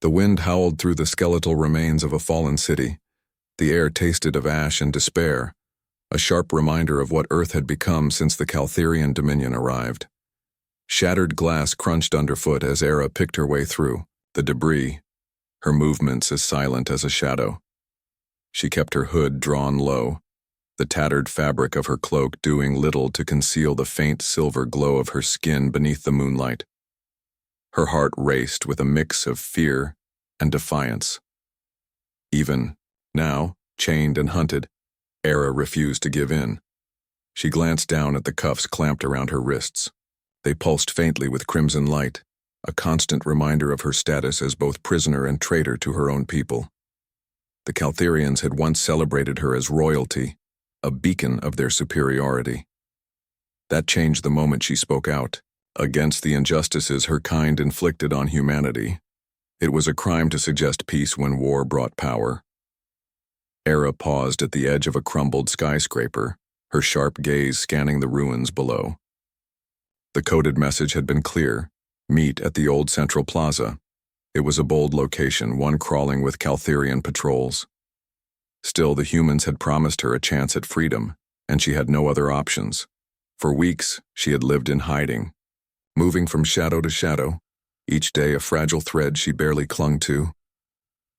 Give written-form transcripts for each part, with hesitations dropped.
The wind howled through the skeletal remains of a fallen city. The air tasted of ash and despair, a sharp reminder of what Earth had become since the Caltherian Dominion arrived. Shattered glass crunched underfoot as Aera picked her way through the debris, her movements as silent as a shadow. She kept her hood drawn low, the tattered fabric of her cloak doing little to conceal the faint silver glow of her skin beneath the moonlight. Her heart raced with a mix of fear and defiance. Even now, chained and hunted, Aera refused to give in. She glanced down at the cuffs clamped around her wrists. They pulsed faintly with crimson light, a constant reminder of her status as both prisoner and traitor to her own people. The Caltherians had once celebrated her as royalty, a beacon of their superiority. That changed the moment she spoke out, against the injustices her kind inflicted on humanity. It was a crime to suggest peace when war brought power. Aera paused at the edge of a crumbled skyscraper, her sharp gaze scanning the ruins below. The coded message had been clear: meet at the old Central Plaza. It was a bold location, one crawling with Caltherian patrols. Still, the humans had promised her a chance at freedom, and she had no other options. For weeks, she had lived in hiding, moving from shadow to shadow, each day a fragile thread she barely clung to.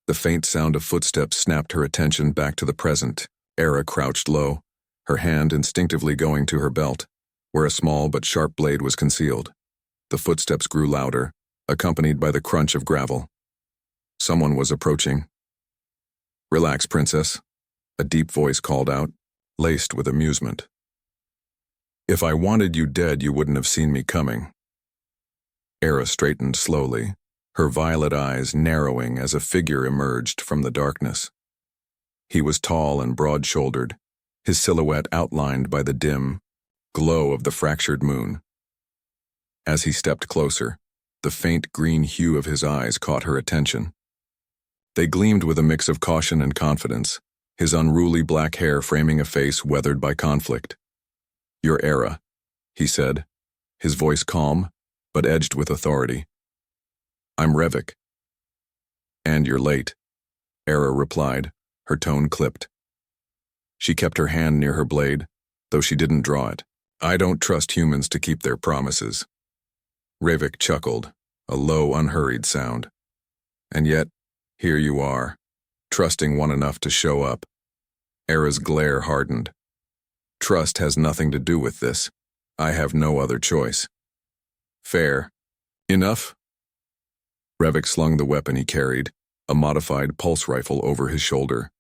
The faint sound of footsteps snapped her attention back to the present. Aera crouched low, her hand instinctively going to her belt, where a small but sharp blade was concealed. The footsteps grew louder, accompanied by the crunch of gravel. Someone was approaching. "Relax, princess," a deep voice called out, laced with amusement. "If I wanted you dead, you wouldn't have seen me coming." Aera straightened slowly, her violet eyes narrowing as a figure emerged from the darkness. He was tall and broad-shouldered, his silhouette outlined by the dim glow of the fractured moon. As he stepped closer, the faint green hue of his eyes caught her attention. They gleamed with a mix of caution and confidence, his unruly black hair framing a face weathered by conflict. "You're Aera," he said, his voice calm, but edged with authority. "I'm Revik." "And you're late," Aera replied, her tone clipped. She kept her hand near her blade, though she didn't draw it. "I don't trust humans to keep their promises." Revik chuckled, a low, unhurried sound. "And yet, here you are, trusting one enough to show up." Aera's glare hardened. "Trust has nothing to do with this. I have no other choice." "Fair. Enough?" Revik slung the weapon he carried, a modified pulse rifle, over his shoulder.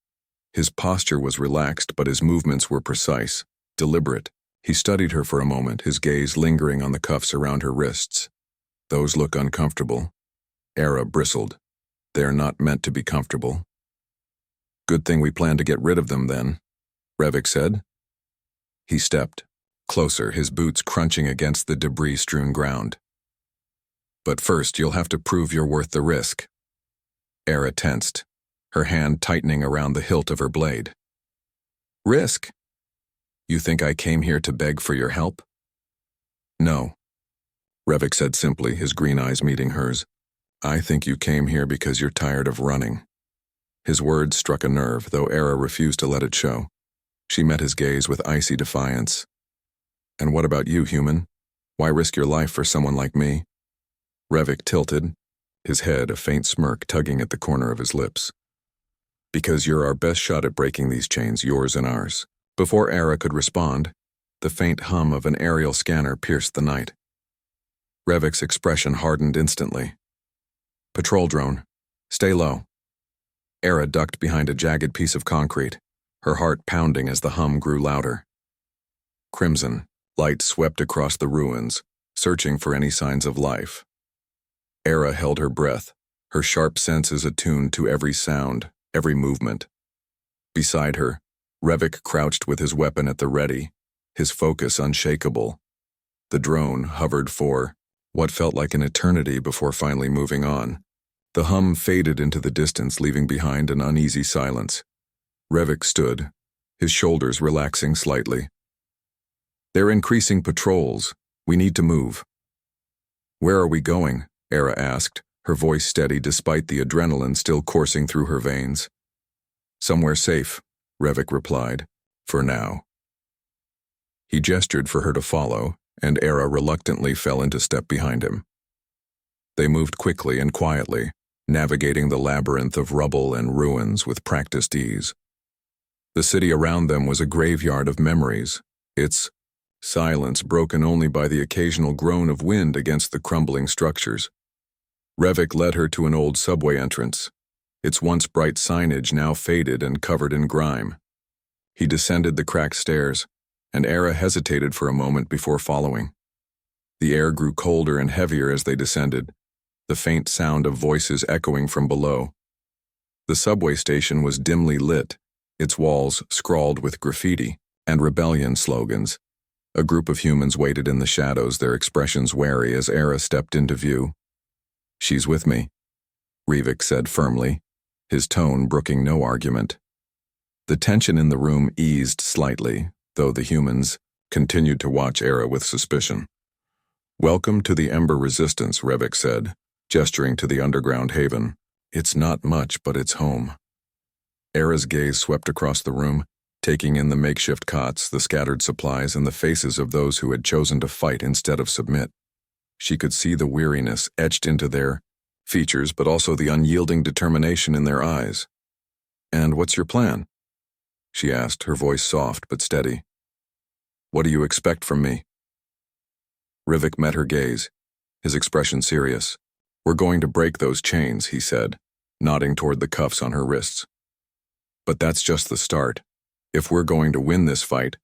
His posture was relaxed, but his movements were precise, deliberate. He studied her for a moment, his gaze lingering on the cuffs around her wrists. "Those look uncomfortable." Aera bristled. "They're not meant to be comfortable." "Good thing we plan to get rid of them, then," Revik said. He stepped closer, his boots crunching against the debris-strewn ground. "But first, you'll have to prove you're worth the risk." Aera tensed, her hand tightening around the hilt of her blade. "Risk? You think I came here to beg for your help?" "No," Revik said simply, his green eyes meeting hers. "I think you came here because you're tired of running." His words struck a nerve, though Aera refused to let it show. She met his gaze with icy defiance. "And what about you, human? Why risk your life for someone like me?" Revik tilted, his head a faint smirk tugging at the corner of his lips. "Because you're our best shot at breaking these chains, yours and ours." Before Aera could respond, the faint hum of an aerial scanner pierced the night. Revik's expression hardened instantly. "Patrol drone, stay low." Aera ducked behind a jagged piece of concrete, her heart pounding as the hum grew louder. Crimson light swept across the ruins, searching for any signs of life. Aera held her breath, her sharp senses attuned to every sound, every movement. Beside her, Revik crouched with his weapon at the ready, his focus unshakable. The drone hovered for what felt like an eternity before finally moving on. The hum faded into the distance, leaving behind an uneasy silence. Revik stood, his shoulders relaxing slightly. "They're increasing patrols. We need to move." "Where are we going?" Aera asked, her voice steady despite the adrenaline still coursing through her veins. "Somewhere safe," Revik replied, "for now." He gestured for her to follow, and Aera reluctantly fell into step behind him. They moved quickly and quietly, navigating the labyrinth of rubble and ruins with practiced ease. The city around them was a graveyard of memories, its silence broken only by the occasional groan of wind against the crumbling structures. Revik led her to an old subway entrance, its once bright signage now faded and covered in grime. He descended the cracked stairs, and Aera hesitated for a moment before following. The air grew colder and heavier as they descended, the faint sound of voices echoing from below. The subway station was dimly lit, its walls scrawled with graffiti and rebellion slogans. A group of humans waited in the shadows, their expressions wary as Aera stepped into view. "She's with me," Revik said firmly, his tone brooking no argument. The tension in the room eased slightly, though the humans continued to watch Aera with suspicion. "Welcome to the Ember Resistance," Revik said, gesturing to the underground haven. "It's not much, but it's home." Aera's gaze swept across the room, taking in the makeshift cots, the scattered supplies, and the faces of those who had chosen to fight instead of submit. She could see the weariness etched into their features, but also the unyielding determination in their eyes. "And what's your plan?" she asked, her voice soft but steady. "What do you expect from me?" Revik met her gaze, his expression serious. "We're going to break those chains," he said, nodding toward the cuffs on her wrists. "But that's just the start. If we're going to win this fight,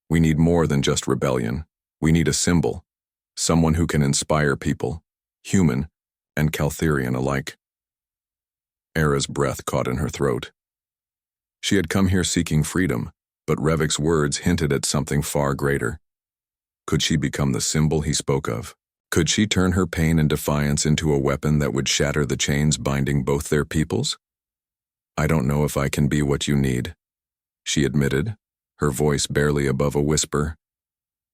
we need more than just rebellion. We need a symbol, someone who can inspire people, human and Caltherian alike." Aera's breath caught in her throat. She had come here seeking freedom, but Revik's words hinted at something far greater. Could she become the symbol he spoke of? Could she turn her pain and defiance into a weapon that would shatter the chains binding both their peoples? "I don't know if I can be what you need," she admitted, her voice barely above a whisper.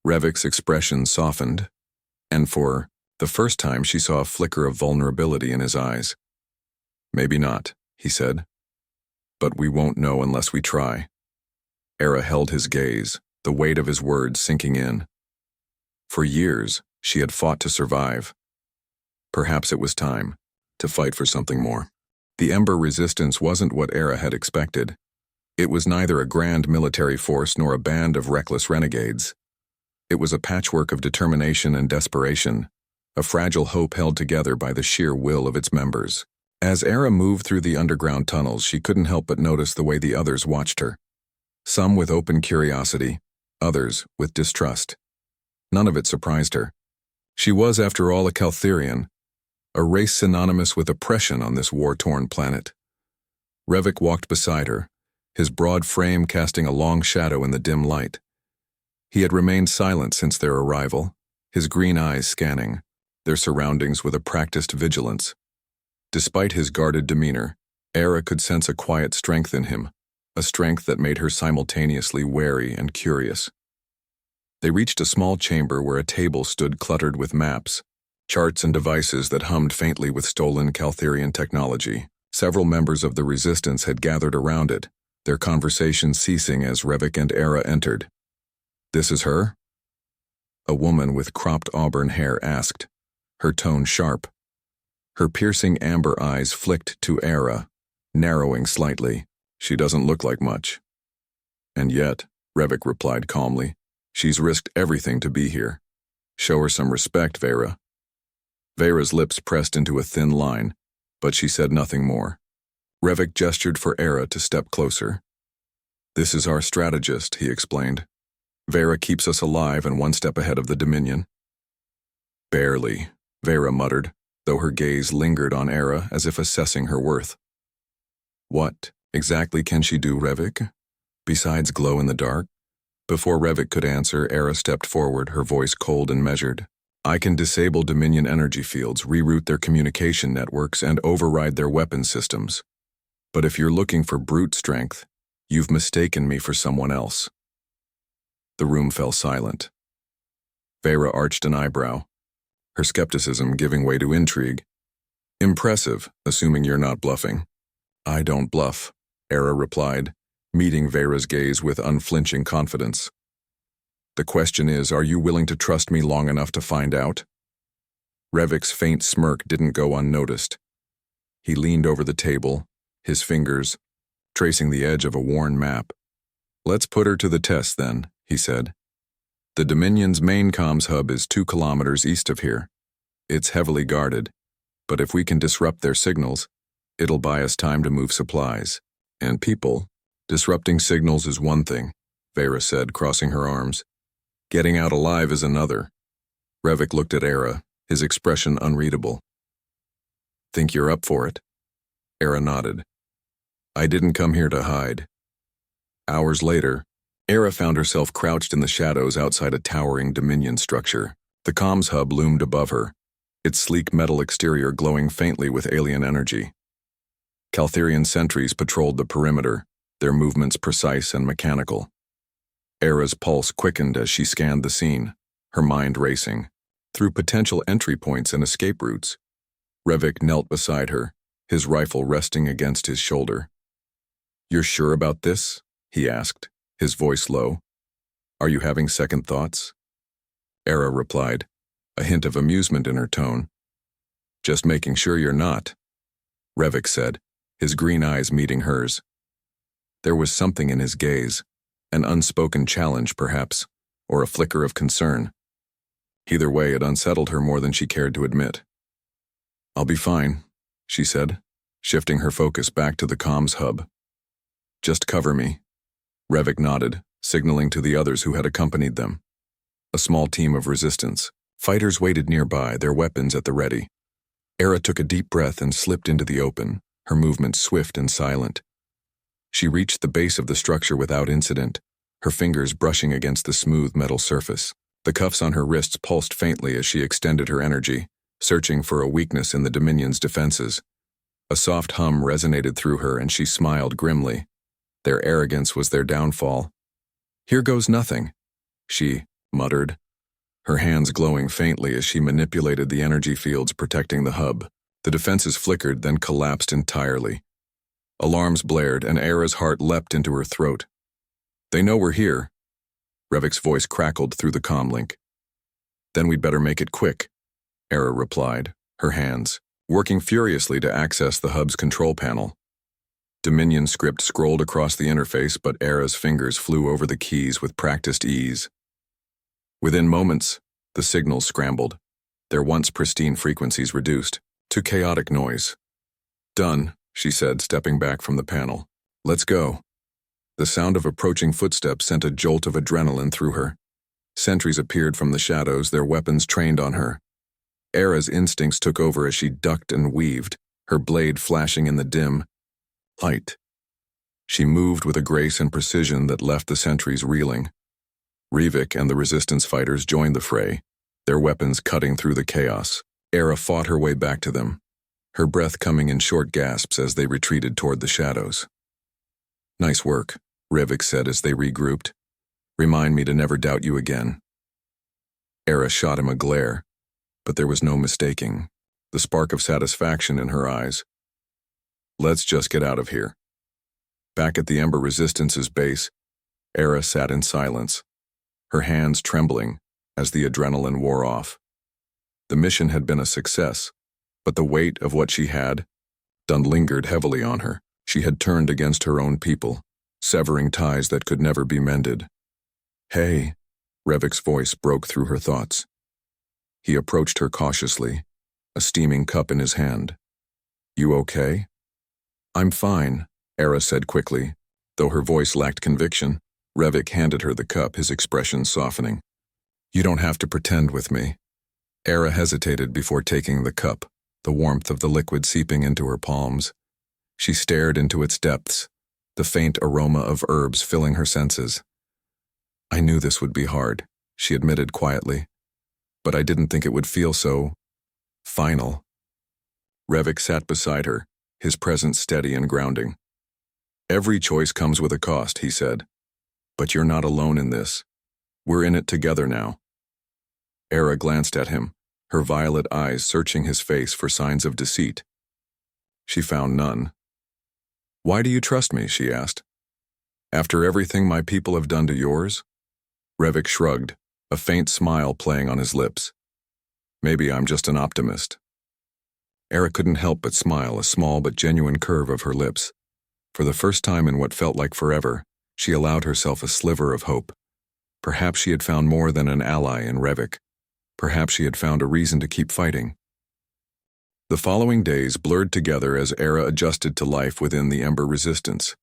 Revik's expression softened, and for the first time she saw a flicker of vulnerability in his eyes. "Maybe not," he said. "But we won't know unless we try." Aera held his gaze, the weight of his words sinking in. For years, she had fought to survive. Perhaps it was time to fight for something more. The Ember Resistance wasn't what Aera had expected. It was neither a grand military force nor a band of reckless renegades. It was a patchwork of determination and desperation, a fragile hope held together by the sheer will of its members. As Aera moved through the underground tunnels, she couldn't help but notice the way the others watched her. Some with open curiosity, others with distrust. None of it surprised her. She was, after all, a Caltherian, a race synonymous with oppression on this war-torn planet. Revik walked beside her, his broad frame casting a long shadow in the dim light. He had remained silent since their arrival, his green eyes scanning their surroundings with a practiced vigilance. Despite his guarded demeanor, Aera could sense a quiet strength in him, a strength that made her simultaneously wary and curious. They reached a small chamber where a table stood cluttered with maps, charts and devices that hummed faintly with stolen Caltherian technology. Several members of the Resistance had gathered around it, their conversation ceasing as Revik and Aera entered. "This is her?" A woman with cropped auburn hair asked, her tone sharp. Her piercing amber eyes flicked to Aera, narrowing slightly. "She doesn't look like much." "And yet," Revik replied calmly, "she's risked everything to be here. Show her some respect, Vera." Vera's lips pressed into a thin line, but she said nothing more. Revik gestured for Aera to step closer. "This is our strategist," he explained. "Vera keeps us alive and one step ahead of the Dominion." "Barely," Vera muttered, though her gaze lingered on Aera as if assessing her worth. "What exactly can she do, Revik? Besides glow in the dark?" Before Revik could answer, Aera stepped forward, her voice cold and measured. "I can disable Dominion energy fields, reroute their communication networks, and override their weapon systems. But if you're looking for brute strength, you've mistaken me for someone else." The room fell silent. Vera arched an eyebrow, her skepticism giving way to intrigue. Impressive, assuming you're not bluffing. I don't bluff, Aera replied, meeting Vera's gaze with unflinching confidence. The question is, are you willing to trust me long enough to find out? Revik's faint smirk didn't go unnoticed. He leaned over the table, his fingers tracing the edge of a worn map. Let's put her to the test then, he said. The Dominion's main comms hub is 2 kilometers east of here. It's heavily guarded, but if we can disrupt their signals, it'll buy us time to move supplies. And people. Disrupting signals is one thing, Vera said, crossing her arms. Getting out alive is another. Revik looked at Aera, his expression unreadable. Think you're up for it? Aera nodded. I didn't come here to hide. Hours later, Aera found herself crouched in the shadows outside a towering Dominion structure. The comms hub loomed above her, its sleek metal exterior glowing faintly with alien energy. Caltherian sentries patrolled the perimeter, their movements precise and mechanical. Aera's pulse quickened as she scanned the scene, her mind racing, through potential entry points and escape routes. Revik knelt beside her, his rifle resting against his shoulder. You're sure about this? He asked, his voice low. Are you having second thoughts? Aera replied, a hint of amusement in her tone. Just making sure you're not, Revik said, his green eyes meeting hers. There was something in his gaze, an unspoken challenge perhaps, or a flicker of concern. Either way, it unsettled her more than she cared to admit. I'll be fine, she said, shifting her focus back to the comms hub. Just cover me. Revik nodded, signaling to the others who had accompanied them. A small team of resistance. Fighters waited nearby, their weapons at the ready. Aera took a deep breath and slipped into the open, her movements swift and silent. She reached the base of the structure without incident, her fingers brushing against the smooth metal surface. The cuffs on her wrists pulsed faintly as she extended her energy, searching for a weakness in the Dominion's defenses. A soft hum resonated through her and she smiled grimly. Their arrogance was their downfall. Here goes nothing, she muttered, her hands glowing faintly as she manipulated the energy fields protecting the hub. The defenses flickered, then collapsed entirely. Alarms blared, and Aera's heart leapt into her throat. They know we're here. Revik's voice crackled through the comlink. Then we'd better make it quick, Aera replied, her hands working furiously to access the hub's control panel. Dominion script scrolled across the interface, but Aera's fingers flew over the keys with practiced ease. Within moments, the signals scrambled, their once pristine frequencies reduced to chaotic noise. Done, she said, stepping back from the panel. Let's go. The sound of approaching footsteps sent a jolt of adrenaline through her. Sentries appeared from the shadows, their weapons trained on her. Aera's instincts took over as she ducked and weaved, her blade flashing in the dim light. She moved with a grace and precision that left the sentries reeling. Revik and the resistance fighters joined the fray, their weapons cutting through the chaos. Aera fought her way back to them, her breath coming in short gasps as they retreated toward the shadows. Nice work, Revik said as they regrouped. Remind me to never doubt you again. Aera shot him a glare, but there was no mistaking the spark of satisfaction in her eyes. Let's just get out of here. Back at the Ember Resistance's base, Aera sat in silence, her hands trembling as the adrenaline wore off. The mission had been a success, but the weight of what she had done lingered heavily on her. She had turned against her own people, severing ties that could never be mended. Hey, Revik's voice broke through her thoughts. He approached her cautiously, a steaming cup in his hand. You okay? I'm fine, Aera said quickly. Though her voice lacked conviction, Revik handed her the cup, his expression softening. You don't have to pretend with me. Aera hesitated before taking the cup, the warmth of the liquid seeping into her palms. She stared into its depths, the faint aroma of herbs filling her senses. I knew this would be hard, she admitted quietly, but I didn't think it would feel so final. Revik sat beside her, his presence steady and grounding. Every choice comes with a cost, he said. But you're not alone in this. We're in it together now. Aera glanced at him, her violet eyes searching his face for signs of deceit. She found none. "Why do you trust me?" she asked. "After everything my people have done to yours?" Revik shrugged, a faint smile playing on his lips. "Maybe I'm just an optimist." Aera couldn't help but smile, a small but genuine curve of her lips. For the first time in what felt like forever, she allowed herself a sliver of hope. Perhaps she had found more than an ally in Revik. Perhaps she had found a reason to keep fighting. The following days blurred together as Aera adjusted to life within the Ember Resistance.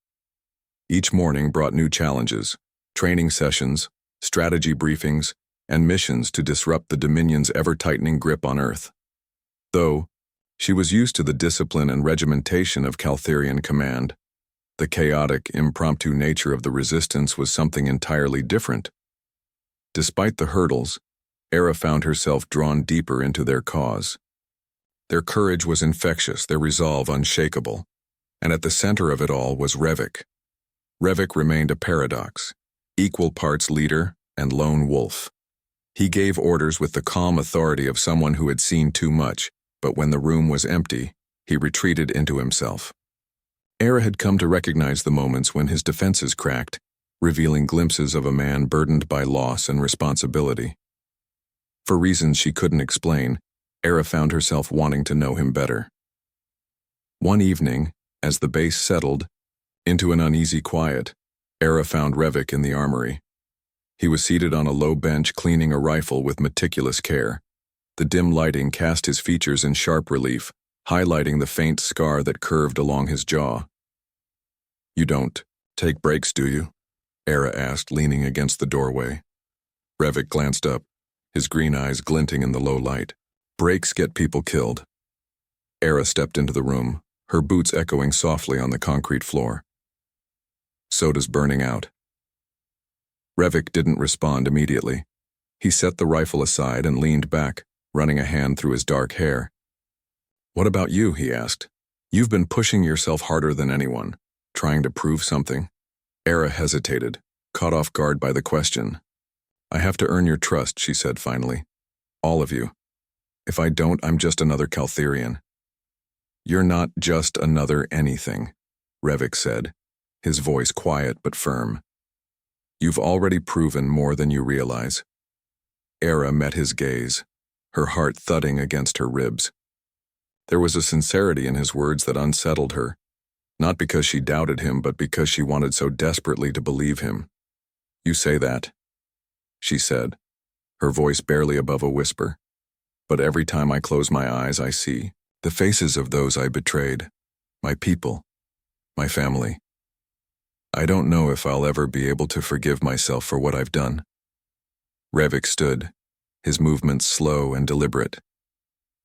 Each morning brought new challenges, training sessions, strategy briefings, and missions to disrupt the Dominion's ever-tightening grip on Earth. Though, she was used to the discipline and regimentation of Caltherian command. The chaotic, impromptu nature of the Resistance was something entirely different. Despite the hurdles, Aera found herself drawn deeper into their cause. Their courage was infectious, their resolve unshakable, and at the center of it all was Revik. Revik remained a paradox, equal parts leader and lone wolf. He gave orders with the calm authority of someone who had seen too much, but when the room was empty, he retreated into himself. Aera had come to recognize the moments when his defenses cracked, revealing glimpses of a man burdened by loss and responsibility. For reasons she couldn't explain, Aera found herself wanting to know him better. One evening, as the base settled into an uneasy quiet, Aera found Revik in the armory. He was seated on a low bench cleaning a rifle with meticulous care. The dim lighting cast his features in sharp relief, highlighting the faint scar that curved along his jaw. "You don't take breaks, do you?" Aera asked, leaning against the doorway. Revik glanced up, his green eyes glinting in the low light. "Breaks get people killed." Aera stepped into the room, her boots echoing softly on the concrete floor. "Soda's burning out." Revik didn't respond immediately. He set the rifle aside and leaned back, running a hand through his dark hair. "What about you?" he asked. "You've been pushing yourself harder than anyone, trying to prove something." Aera hesitated, caught off guard by the question. "I have to earn your trust," she said finally. "All of you. If I don't, I'm just another Caltherian." "You're not just another anything," Revik said, his voice quiet but firm. "You've already proven more than you realize." Aera met his gaze, her heart thudding against her ribs. There was a sincerity in his words that unsettled her, not because she doubted him, but because she wanted so desperately to believe him. "You say that," she said, her voice barely above a whisper. "But every time I close my eyes, I see the faces of those I betrayed, my people, my family. I don't know if I'll ever be able to forgive myself for what I've done." Revik stood, his movements slow and deliberate.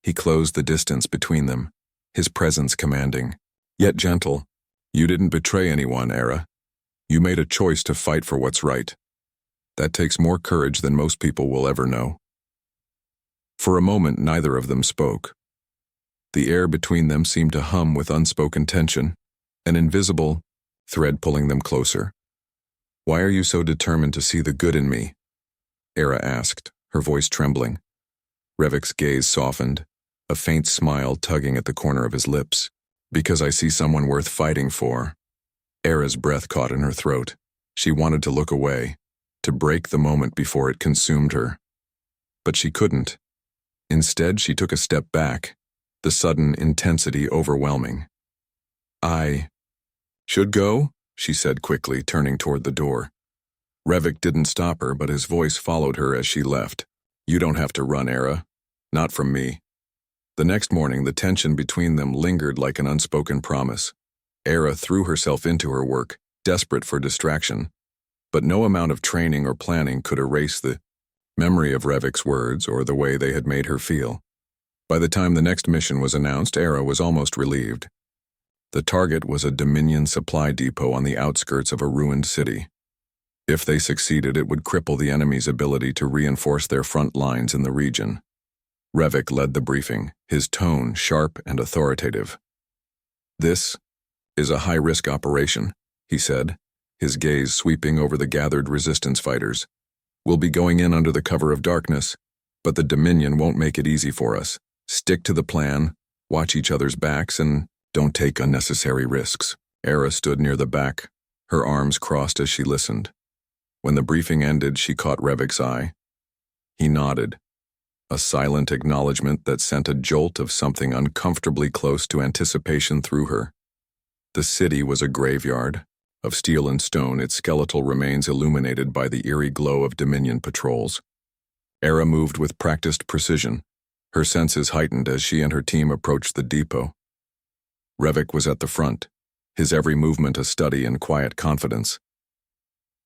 He closed the distance between them, his presence commanding, yet gentle. "You didn't betray anyone, Aera. You made a choice to fight for what's right. That takes more courage than most people will ever know." For a moment, neither of them spoke. The air between them seemed to hum with unspoken tension, an invisible thread pulling them closer. "Why are you so determined to see the good in me?" Aera asked, her voice trembling. Revik's gaze softened, a faint smile tugging at the corner of his lips. "Because I see someone worth fighting for." Aera's breath caught in her throat. She wanted to look away, to break the moment before it consumed her. But she couldn't. Instead, she took a step back, the sudden intensity overwhelming. "I should go," she said quickly, turning toward the door. Revik didn't stop her, but his voice followed her as she left. "You don't have to run, Aera. Not from me." The next morning, the tension between them lingered like an unspoken promise. Aera threw herself into her work, desperate for distraction. But no amount of training or planning could erase the memory of Revik's words or the way they had made her feel. By the time the next mission was announced, Aera was almost relieved. The target was a Dominion supply depot on the outskirts of a ruined city. If they succeeded, it would cripple the enemy's ability to reinforce their front lines in the region. Revik led the briefing, his tone sharp and authoritative. "This is a high-risk operation," he said, his gaze sweeping over the gathered resistance fighters. "We'll be going in under the cover of darkness, but the Dominion won't make it easy for us. Stick to the plan, watch each other's backs, and Don't take unnecessary risks. Aera stood near the back, her arms crossed as she listened. When the briefing ended, she caught Revik's eye. He nodded, a silent acknowledgement that sent a jolt of something uncomfortably close to anticipation through her. The city was a graveyard. Of steel and stone, its skeletal remains illuminated by the eerie glow of Dominion patrols. Aera moved with practiced precision, her senses heightened as she and her team approached the depot. Revik was at the front, his every movement a study in quiet confidence.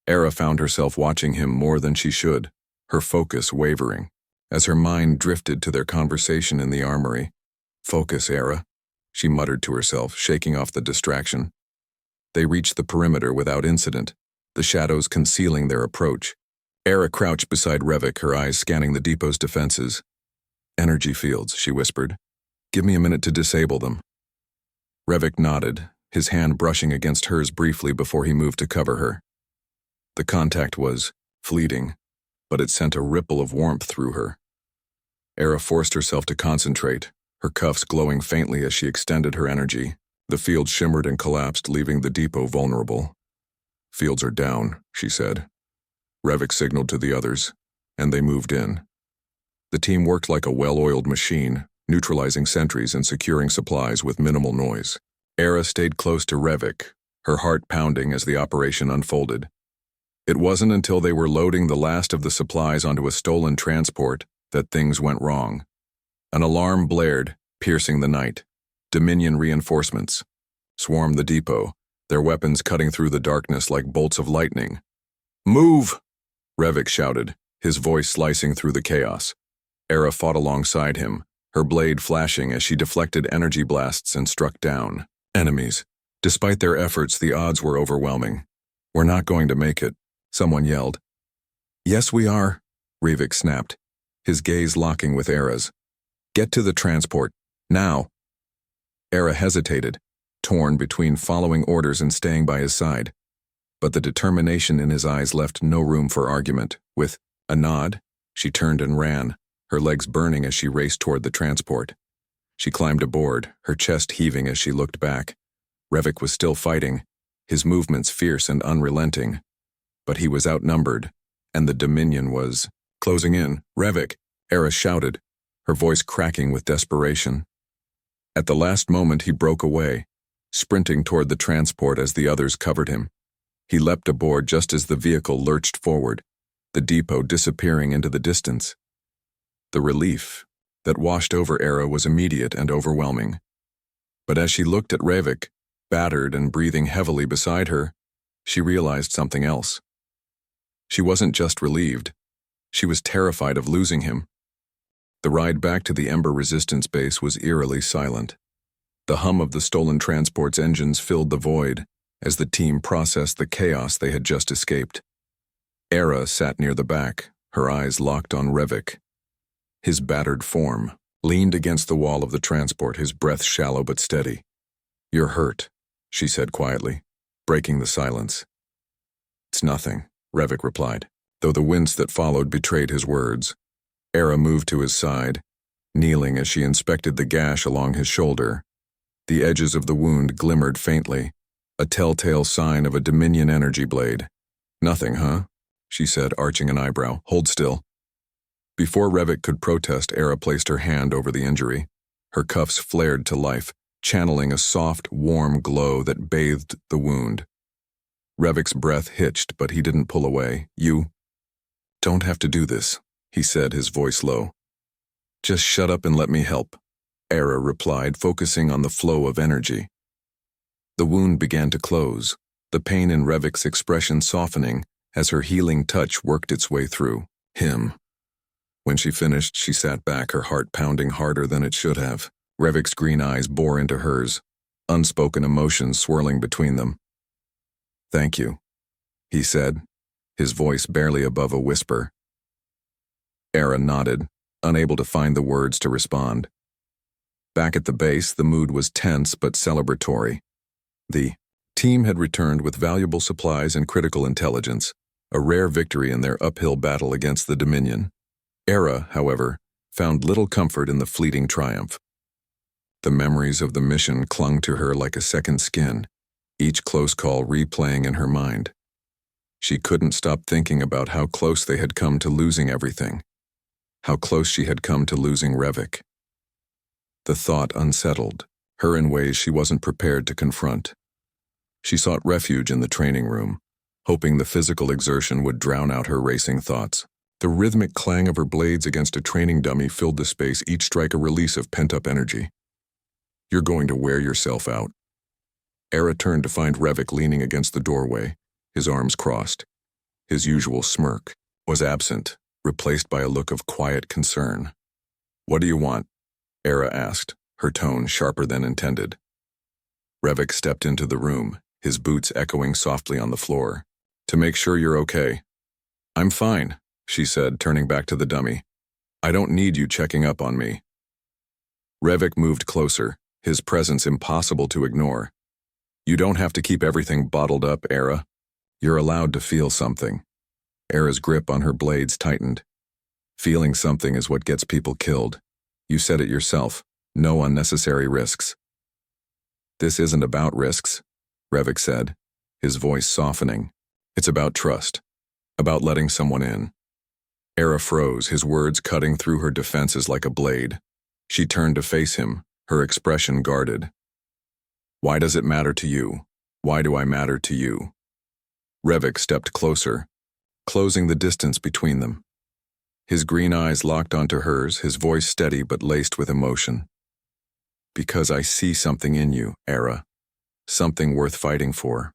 Aera found herself watching him more than she should, her focus wavering, as her mind drifted to their conversation in the armory. "Focus, Aera," she muttered to herself, shaking off the distraction. They reached the perimeter without incident, the shadows concealing their approach. Aera crouched beside Revik, her eyes scanning the depot's defenses. "Energy fields," she whispered. "Give me a minute to disable them." Revik nodded, his hand brushing against hers briefly before he moved to cover her. The contact was fleeting, but it sent a ripple of warmth through her. Aera forced herself to concentrate, her cuffs glowing faintly as she extended her energy. The field shimmered and collapsed, leaving the depot vulnerable. "Fields are down," she said. Revik signaled to the others, and they moved in. The team worked like a well-oiled machine, neutralizing sentries and securing supplies with minimal noise. Aera stayed close to Revik, her heart pounding as the operation unfolded. It wasn't until they were loading the last of the supplies onto a stolen transport that things went wrong. An alarm blared, piercing the night. Dominion reinforcements swarmed the depot, their weapons cutting through the darkness like bolts of lightning. "Move!" Revik shouted, his voice slicing through the chaos. Aera fought alongside him, her blade flashing as she deflected energy blasts and struck down enemies. Despite their efforts, the odds were overwhelming. "We're not going to make it," someone yelled. "Yes, we are," Revik snapped, his gaze locking with Aera's. "Get to the transport, now." Aera hesitated, torn between following orders and staying by his side. But the determination in his eyes left no room for argument. With a nod, she turned and ran, her legs burning as she raced toward the transport. She climbed aboard, her chest heaving as she looked back. Revik was still fighting, his movements fierce and unrelenting. But he was outnumbered, and the Dominion was closing in. "Revik!" Aera shouted, her voice cracking with desperation. At the last moment, he broke away, sprinting toward the transport as the others covered him. He leapt aboard just as the vehicle lurched forward, the depot disappearing into the distance. The relief that washed over Aera was immediate and overwhelming. But as she looked at Revik, battered and breathing heavily beside her, she realized something else. She wasn't just relieved. She was terrified of losing him. The ride back to the Ember Resistance base was eerily silent. The hum of the stolen transport's engines filled the void as the team processed the chaos they had just escaped. Aera sat near the back, her eyes locked on Revik. His battered form leaned against the wall of the transport, his breath shallow but steady. "You're hurt," she said quietly, breaking the silence. "It's nothing," Revik replied, though the wince that followed betrayed his words. Aera moved to his side, kneeling as she inspected the gash along his shoulder. The edges of the wound glimmered faintly, a telltale sign of a Dominion energy blade. "Nothing, huh?" she said, arching an eyebrow. "Hold still." Before Revik could protest, Aera placed her hand over the injury. Her cuffs flared to life, channeling a soft, warm glow that bathed the wound. Revik's breath hitched, but he didn't pull away. "You don't have to do this," he said, his voice low. "Just shut up and let me help," Aera replied, focusing on the flow of energy. The wound began to close, the pain in Revik's expression softening as her healing touch worked its way through him. When she finished, she sat back, her heart pounding harder than it should have. Revik's green eyes bore into hers, unspoken emotions swirling between them. "Thank you," he said, his voice barely above a whisper. Aera nodded, unable to find the words to respond. Back at the base, the mood was tense but celebratory. The team had returned with valuable supplies and critical intelligence, a rare victory in their uphill battle against the Dominion. Aera, however, found little comfort in the fleeting triumph. The memories of the mission clung to her like a second skin, each close call replaying in her mind. She couldn't stop thinking about how close they had come to losing everything, how close she had come to losing Revik. The thought unsettled her in ways she wasn't prepared to confront. She sought refuge in the training room, hoping the physical exertion would drown out her racing thoughts. The rhythmic clang of her blades against a training dummy filled the space, each strike a release of pent-up energy. "You're going to wear yourself out." Aera turned to find Revik leaning against the doorway, his arms crossed. His usual smirk was absent, replaced by a look of quiet concern. "What do you want?" Aera asked, her tone sharper than intended. Revik stepped into the room, his boots echoing softly on the floor. "To make sure you're okay." "I'm fine," she said, turning back to the dummy. "I don't need you checking up on me." Revik moved closer, his presence impossible to ignore. "You don't have to keep everything bottled up, Aera. You're allowed to feel something." Aera's grip on her blades tightened. "Feeling something is what gets people killed. You said it yourself. No unnecessary risks." "This isn't about risks," Revik said, his voice softening. "It's about trust, about letting someone in." Aera froze, his words cutting through her defenses like a blade. She turned to face him, her expression guarded. "Why does it matter to you? Why do I matter to you?" Revik stepped closer, closing the distance between them. His green eyes locked onto hers, his voice steady but laced with emotion. "Because I see something in you, Aera. Something worth fighting for,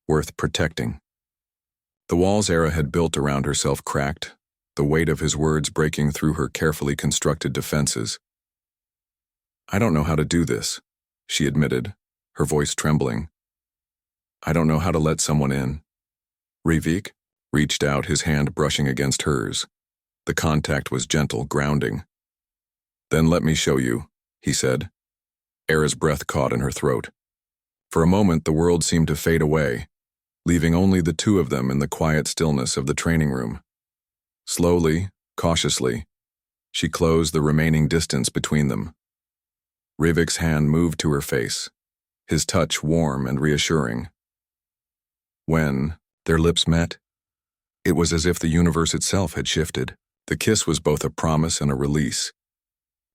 worth protecting." The walls Aera had built around herself cracked, the weight of his words breaking through her carefully constructed defenses. "I don't know how to do this," she admitted, her voice trembling. "I don't know how to let someone in." Revik reached out, his hand brushing against hers. The contact was gentle, grounding. "Then let me show you," he said. Aera's breath caught in her throat. For a moment, the world seemed to fade away, leaving only the two of them in the quiet stillness of the training room. Slowly, cautiously, she closed the remaining distance between them. Revik's hand moved to her face, his touch warm and reassuring. When their lips met, it was as if the universe itself had shifted. The kiss was both a promise and a release,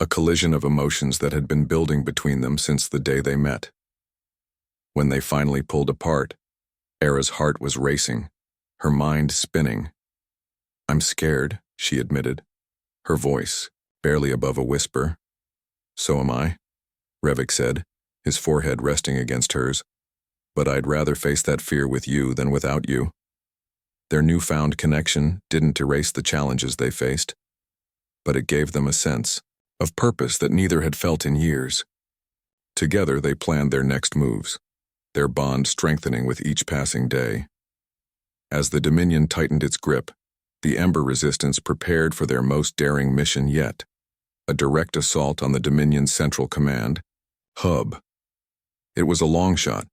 a collision of emotions that had been building between them since the day they met. When they finally pulled apart, Aera's heart was racing, her mind spinning. "I'm scared," she admitted, her voice barely above a whisper. "So am I," Revik said, his forehead resting against hers. "But I'd rather face that fear with you than without you." Their newfound connection didn't erase the challenges they faced, but it gave them a sense of purpose that neither had felt in years. Together they planned their next moves, their bond strengthening with each passing day. As the Dominion tightened its grip, the Ember Resistance prepared for their most daring mission yet, a direct assault on the Dominion's central command hub. It was a long shot,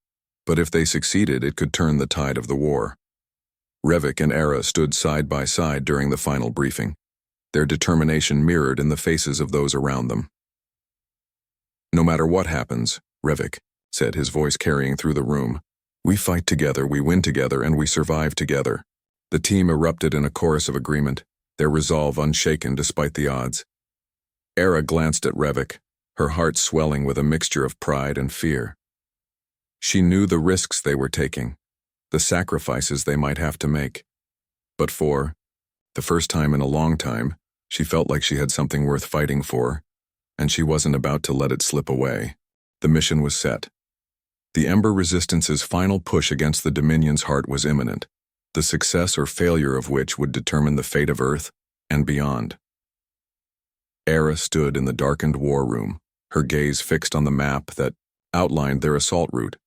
but if they succeeded, it could turn the tide of the war. Revik and Aera stood side by side during the final briefing, their determination mirrored in the faces of those around them. "No matter what happens," Revik said, his voice carrying through the room, "we fight together, we win together, and we survive together." The team erupted in a chorus of agreement, their resolve unshaken despite the odds. Aera glanced at Revik, her heart swelling with a mixture of pride and fear. She knew the risks they were taking, the sacrifices they might have to make. But for the first time in a long time, she felt like she had something worth fighting for, and she wasn't about to let it slip away. The mission was set. The Ember Resistance's final push against the Dominion's heart was imminent, the success or failure of which would determine the fate of Earth and beyond. Aera stood in the darkened war room, her gaze fixed on the map that outlined their assault route.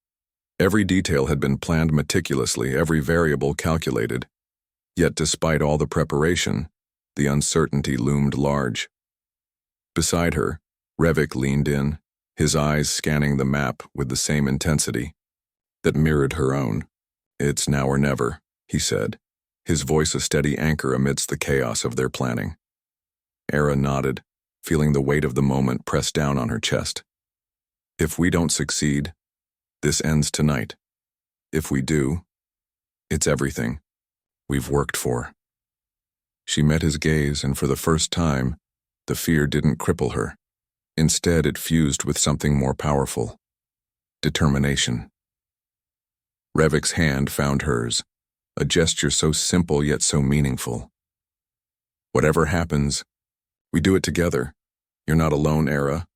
Every detail had been planned meticulously, every variable calculated. Yet despite all the preparation, the uncertainty loomed large. Beside her, Revik leaned in, his eyes scanning the map with the same intensity that mirrored her own. "It's now or never," he said, his voice a steady anchor amidst the chaos of their planning. Aera nodded, feeling the weight of the moment press down on her chest. If we don't succeed, this ends tonight. If we do, it's everything we've worked for. She met his gaze, and for the first time, the fear didn't cripple her. Instead, it fused with something more powerful: determination. Revik's hand found hers, a gesture so simple yet so meaningful. Whatever happens, we do it together. You're not alone, Aera.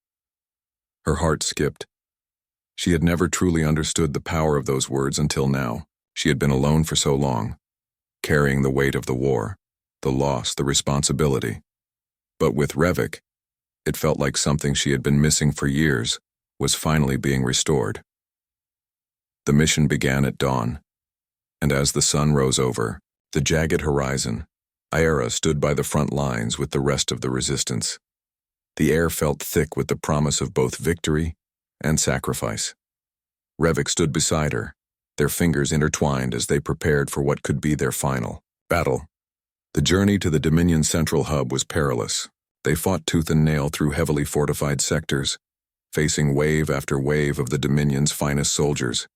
Her heart skipped. She had never truly understood the power of those words until now. She had been alone for so long, carrying the weight of the war, the loss, the responsibility. But with Revik, it felt like something she had been missing for years was finally being restored. The mission began at dawn, and as the sun rose over the jagged horizon, Aera stood by the front lines with the rest of the resistance. The air felt thick with the promise of both victory and sacrifice. Revik stood beside her, their fingers intertwined as they prepared for what could be their final battle. The journey to the Dominion's central hub was perilous. They fought tooth and nail through heavily fortified sectors, facing wave after wave of the Dominion's finest soldiers.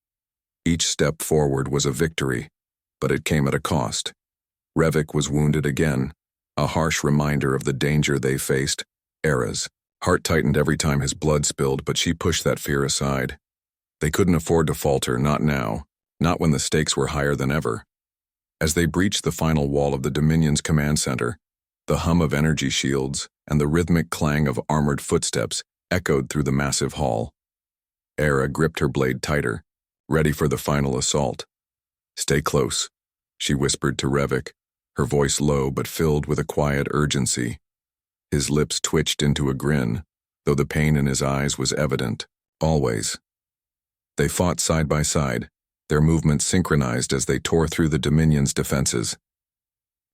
Each step forward was a victory, but it came at a cost. Revik was wounded again, a harsh reminder of the danger they faced. Aera's heart tightened every time his blood spilled, but she pushed that fear aside. They couldn't afford to falter, not now, not when the stakes were higher than ever. As they breached the final wall of the Dominion's command center, the hum of energy shields and the rhythmic clang of armored footsteps echoed through the massive hall. Aera gripped her blade tighter, ready for the final assault. "Stay close," she whispered to Revik, her voice low but filled with a quiet urgency. His lips twitched into a grin, though the pain in his eyes was evident. Always. They fought side by side, their movements synchronized as they tore through the Dominion's defenses.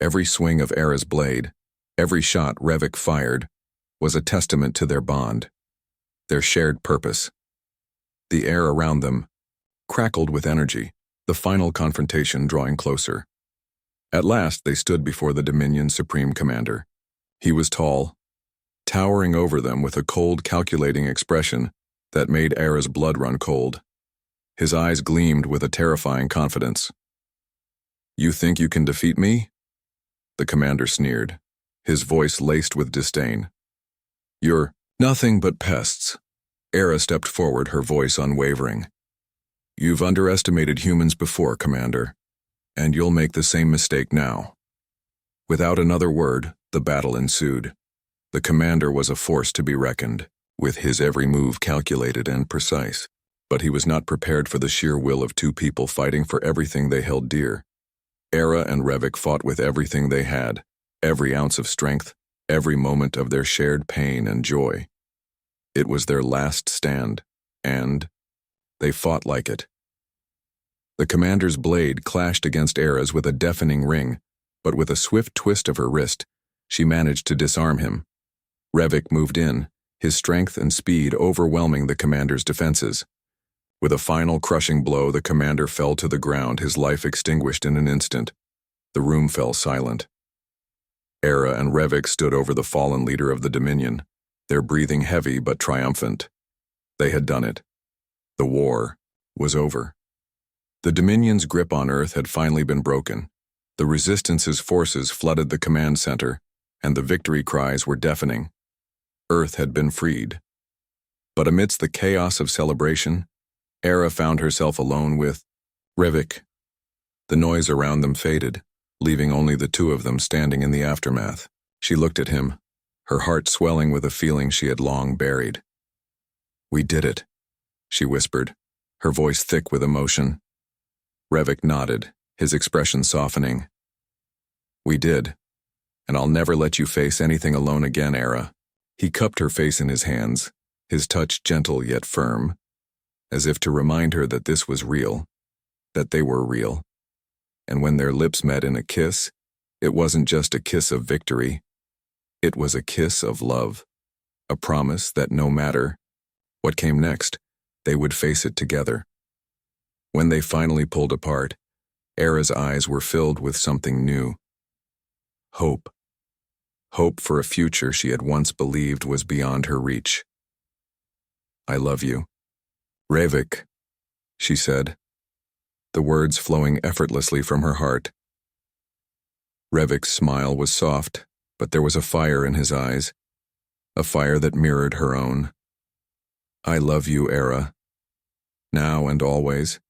Every swing of Aera's blade, every shot Revik fired, was a testament to their bond, their shared purpose. The air around them crackled with energy, the final confrontation drawing closer. At last they stood before the Dominion's supreme commander. He was tall, towering over them with a cold, calculating expression that made Aera's blood run cold. His eyes gleamed with a terrifying confidence. "You think you can defeat me?" The commander sneered, his voice laced with disdain. "You're nothing but pests." Aera stepped forward, her voice unwavering. "You've underestimated humans before, Commander, and you'll make the same mistake now." Without another word, the battle ensued. The commander was a force to be reckoned, with his every move calculated and precise. But he was not prepared for the sheer will of two people fighting for everything they held dear. Aera and Revik fought with everything they had, every ounce of strength, every moment of their shared pain and joy. It was their last stand, and they fought like it. The commander's blade clashed against Aera's with a deafening ring, but with a swift twist of her wrist, she managed to disarm him. Revik moved in, his strength and speed overwhelming the commander's defenses. With a final crushing blow, the commander fell to the ground, his life extinguished in an instant. The room fell silent. Aera and Revik stood over the fallen leader of the Dominion, their breathing heavy but triumphant. They had done it. The war was over. The Dominion's grip on Earth had finally been broken. The Resistance's forces flooded the command center, and the victory cries were deafening. Earth had been freed. But amidst the chaos of celebration, Aera found herself alone with Revik. The noise around them faded, leaving only the two of them standing in the aftermath. She looked at him, her heart swelling with a feeling she had long buried. "We did it," she whispered, her voice thick with emotion. Revik nodded, his expression softening. "We did, and I'll never let you face anything alone again, Aera." He cupped her face in his hands, his touch gentle yet firm, as if to remind her that this was real, that they were real. And when their lips met in a kiss, it wasn't just a kiss of victory. It was a kiss of love, a promise that no matter what came next, they would face it together. When they finally pulled apart, Aera's eyes were filled with something new. Hope. Hope for a future she had once believed was beyond her reach. "I love you," Revik, she said, the words flowing effortlessly from her heart. Revik's smile was soft, but there was a fire in his eyes, a fire that mirrored her own. I love you, Aera, now and always.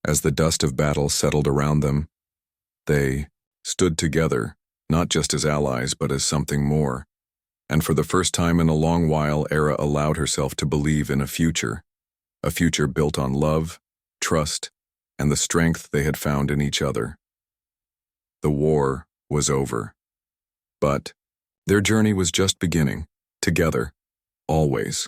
As the dust of battle settled around them, they stood together, not just as allies, but as something more. And for the first time in a long while, Aera allowed herself to believe in a future built on love, trust, and the strength they had found in each other. The war was over. But their journey was just beginning, together, always.